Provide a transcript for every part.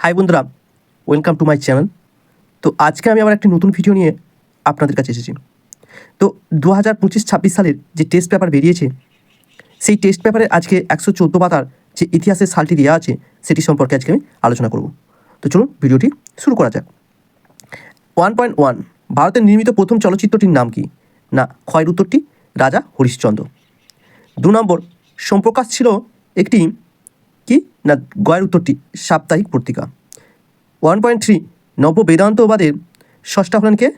High বন্ধুরা, welcome to my channel. তো আজকে আমি আবার একটি নতুন ভিডিও নিয়ে আপনাদের কাছে এসেছি। তো 2025-26 সালের যে টেস্ট পেপার বেরিয়েছে, সেই টেস্ট পেপারে আজকে 114 পাতার যে ইতিহাসের সালটি দেওয়া আছে সেটি সম্পর্কে আজকে আমি আলোচনা করব। তো চলুন ভিডিওটি শুরু করা যাক। 1.1 ভারতের নির্মিত প্রথম চলচ্চিত্রটির নাম কি? না, ক্ষয়ের উত্তরটি রাজা হরিশ্চন্দ্র। 2 নম্বর, সোমপ্রকাশ ছিল একটি কি? না, গয়ের উত্তরটি সাপ্তাহিক পত্রিকা। 1.3 নব্য বেদান্তবাদের স্রষ্টা হলেন কে?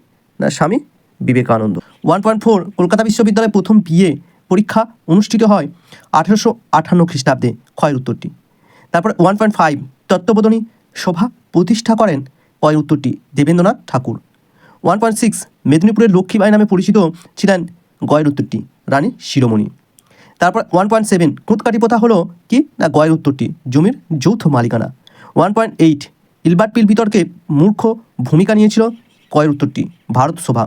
না, স্বামী বিবেকানন্দ। 1.4 কলকাতা বিশ্ববিদ্যালয়ে প্রথম বিএ পরীক্ষা অনুষ্ঠিত হয় 1858 খ্রিস্টাব্দে, ক্ষয়ের উত্তরটি। তারপর 1.5 তত্ত্ববোধনী সভা প্রতিষ্ঠা করেন, ক্ষয়ের উত্তরটি দেবেন্দ্রনাথ ঠাকুর। 1.6 মেদিনীপুরের লক্ষ্মীবাঈ নামে পরিচিত ছিলেন, গয়ের উত্তরটি রানী শিরোমণি। তারপর 1.7 খুঁতকাটি প্রথা হলো কি? না, গয়ের উত্তরটি জমির যৌথ মালিকানা। 1.8 ইলবার্ট পিল বিতর্কে মূর্খ ভূমিকা নিয়েছিল, কয়ের উত্তরটি ভারত সভা।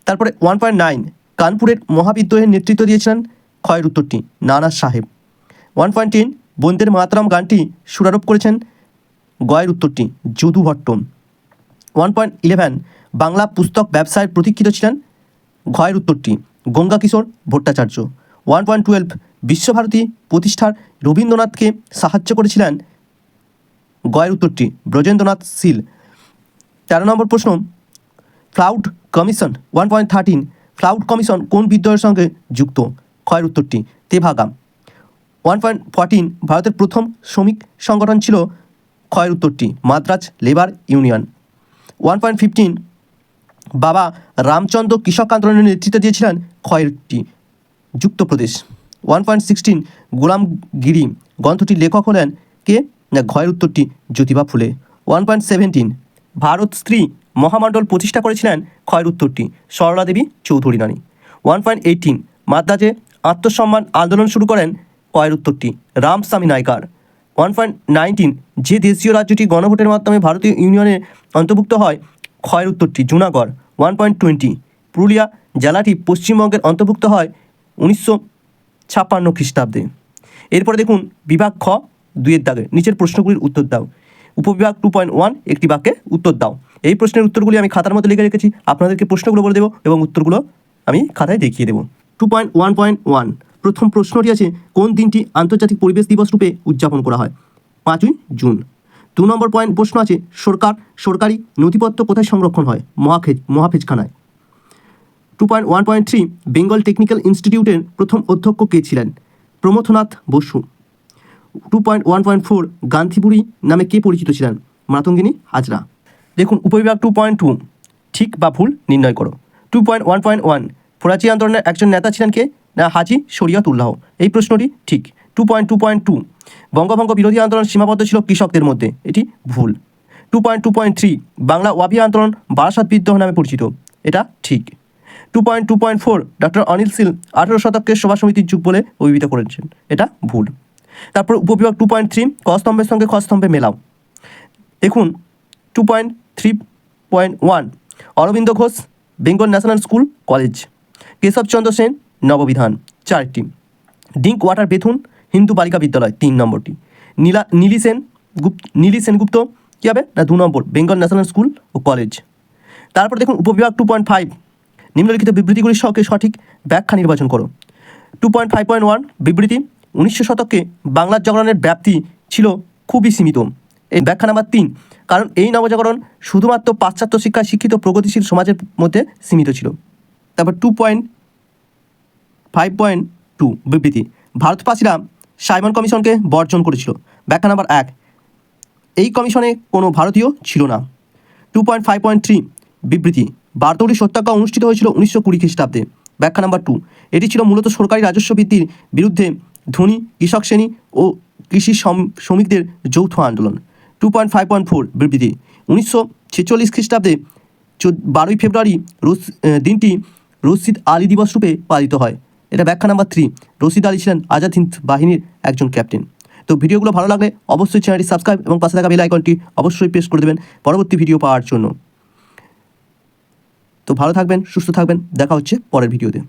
তারপরে 1.9 কানপুরের মহাবিদ্রোহের নেতৃত্ব দিয়েছিলেন, ক্ষয়ের উত্তরটি নানা সাহেব। 1.10 বন্দের মাতরম গানটি সুরারোপ করেছেন, গয়ের উত্তরটি যদু ভট্ট। 1.11 বাংলা পুস্তক ব্যবসায় প্রতীক্ষিত ছিলেন, ঘয়ের উত্তরটি গঙ্গা কিশোর ভট্টাচার্য। 1.12 বিশ্বভারতী প্রতিষ্ঠার রবীন্দ্রনাথকে সাহায্য করেছিলেন, গয়ের উত্তরটি ব্রজেন্দ্রনাথ শীল। 13 নম্বর প্রশ্ন, ফ্লাউড কমিশন 1.13 ফ্লাউড কমিশন কোন বিদ্রোহের সঙ্গে যুক্ত? ক্ষয়ের উত্তরটি তেভাগা। 1.14 ভারতের প্রথম শ্রমিক সংগঠন ছিল, ক্ষয়ের উত্তরটি মাদ্রাজ লেবার ইউনিয়ন। 1.15 বাবা রামচন্দ্র কৃষক আন্দোলনের নেতৃত্ব দিয়েছিলেন, ক্ষয়েরটি যুক্তপ্রদেশ। 1.16 গোলামগিরি গ্রন্থটির লেখক হলেন কে? না, ঘয়ের উত্তরটি জ্যোতিবা ফুলে। 1.17 ভারত স্ত্রী মহামণ্ডল প্রতিষ্ঠা করেছিলেন, ক্ষয়ের উত্তরটি সরলা দেবী চৌধুরী রানী। 1.18 মাদ্রাজে আত্মসম্মান আন্দোলন শুরু করেন, ক্ষয়ের উত্তরটি রামস্বামী নাইকার। 1.19 যে দেশীয় রাজ্যটি গণভোটের মাধ্যমে ভারতীয় ইউনিয়নে অন্তর্ভুক্ত হয়, ক্ষয়ের উত্তরটি জুনাগড়। 1.20 পুরুলিয়া জেলাটি পশ্চিমবঙ্গের অন্তর্ভুক্ত হয় 1956 খ্রিস্টাব্দে। এরপরে দেখুন বিভাগ খ 2-এর দাগে নিচের প্রশ্নগুলির উত্তর দাও। উপবিভাগ 2.1 একটি বাক্যে উত্তর দাও। এই প্রশ্নের উত্তরগুলি আমি খাতার মধ্যে লিখে রেখেছি, আপনাদেরকে প্রশ্নগুলো বলে দেবো এবং উত্তরগুলো আমি খাতায় দেখিয়ে দেবো। 2.1.1 প্রথম প্রশ্নটি আছে, কোন দিনটি আন্তর্জাতিক পরিবেশ দিবস রূপে উদযাপন করা হয়? 5ই জুন। 2 নম্বর প্রশ্ন আছে, সরকারি নথিপত্র কোথায় সংরক্ষণ হয়? মহাফেজখানায়। 2.1.3 বেঙ্গল টেকনিক্যাল ইনস্টিটিউটের প্রথম অধ্যক্ষ কে ছিলেন? প্রমথনাথ বসু। 2.1.4 গান্ধীবুড়ি নামে কে পরিচিত ছিলেন? মাতঙ্গিনী হাজরা। দেখুন উপবিভাগ 2.2 ঠিক বা ভুল নির্ণয় করো। 2.1.1 ফরাজি আন্দোলনের একজন নেতা ছিলেন কে? না, হাজি শরিয়তুল্লাহ। এই প্রশ্নটি ঠিক। 2.2.2 বঙ্গভঙ্গ বিরোধী আন্দোলন সীমাবদ্ধ ছিল কৃষকদের মধ্যে, এটি ভুল। 2.2.3 বাংলা ওয়াবি আন্দোলন বারাসাত বিদ্রোহ নামে পরিচিত, এটা ঠিক। 2.2.4 ডক্টর অনিল শীল 18 শতকের সভা সমিতির যুগ বলে অভিহিত করেছেন, এটা ভুল। তারপর উপবিভাগ 2.3 ক স্তম্ভের সঙ্গে খ স্তম্ভে মেলাও। দেখুন 2.3.1 Aurobindo Ghosh Bengal national school college. Keshabchandra Sen Nababidhan, 4টি। ডিঙ্ক ওয়াটার বেথুন হিন্দু বালিকা বিদ্যালয়, 3 নম্বরটি। নীলি সেনগুপ্ত কী হবে? না, 2 নম্বর বেঙ্গল ন্যাশনাল স্কুল ও কলেজ। তারপর দেখুন উপবিভাগ 2.5 নিম্নলিখিত বিবৃতিগুলির সঠিক ব্যাখ্যা নির্বাচন করো। 2.5.1 বিবৃতি, 19 শতকে বাংলার জাগরণের ব্যাপ্তি ছিল খুবই সীমিত। এই ব্যাখ্যা নাম্বার 3, কারণ এই নবজাগরণ শুধুমাত্র পাশ্চাত্য শিক্ষায় শিক্ষিত প্রগতিশীল সমাজের মধ্যে সীমিত ছিল। তারপর 2.5.2 বিবৃতি, ভারতবাসীরা সাইমন কমিশনকে বর্জন করেছিল। ব্যাখ্যা নাম্বার 1, এই কমিশনে কোনো ভারতীয় ছিল না। 2.5.3 বিবৃতি, বারদৌলি সত্যাগ্রহ অনুষ্ঠিত হয়েছিল 1920 খ্রিস্টাব্দে। ব্যাখ্যা নাম্বার 2, এটি ছিল মূলত সরকারি রাজস্ব বৃদ্ধির বিরুদ্ধে ধনী কৃষক শ্রেণী ও কৃষি শ্রমিকদের যৌথ আন্দোলন। 2.5.4 বিবৃতি, 1946 খ্রিস্টাব্দে 12ই ফেব্রুয়ারি দিনটি রশিদ আলী দিবস রূপে পালিত হয়। এটা ব্যাখ্যা নাম্বার 3, রশিদ আলী ছিলেন আজাদ হিন্দ বাহিনীর একজন ক্যাপ্টেন। তো ভিডিওগুলো ভালো লাগলে অবশ্যই চ্যানেলটি সাবস্ক্রাইব এবং পাশে থাকা বেল আইকনটি অবশ্যই প্রেস করে দেবেন পরবর্তী ভিডিও পাওয়ার জন্য। তো ভালো থাকবেন, সুস্থ থাকবেন, দেখা হচ্ছে পরের ভিডিওতে।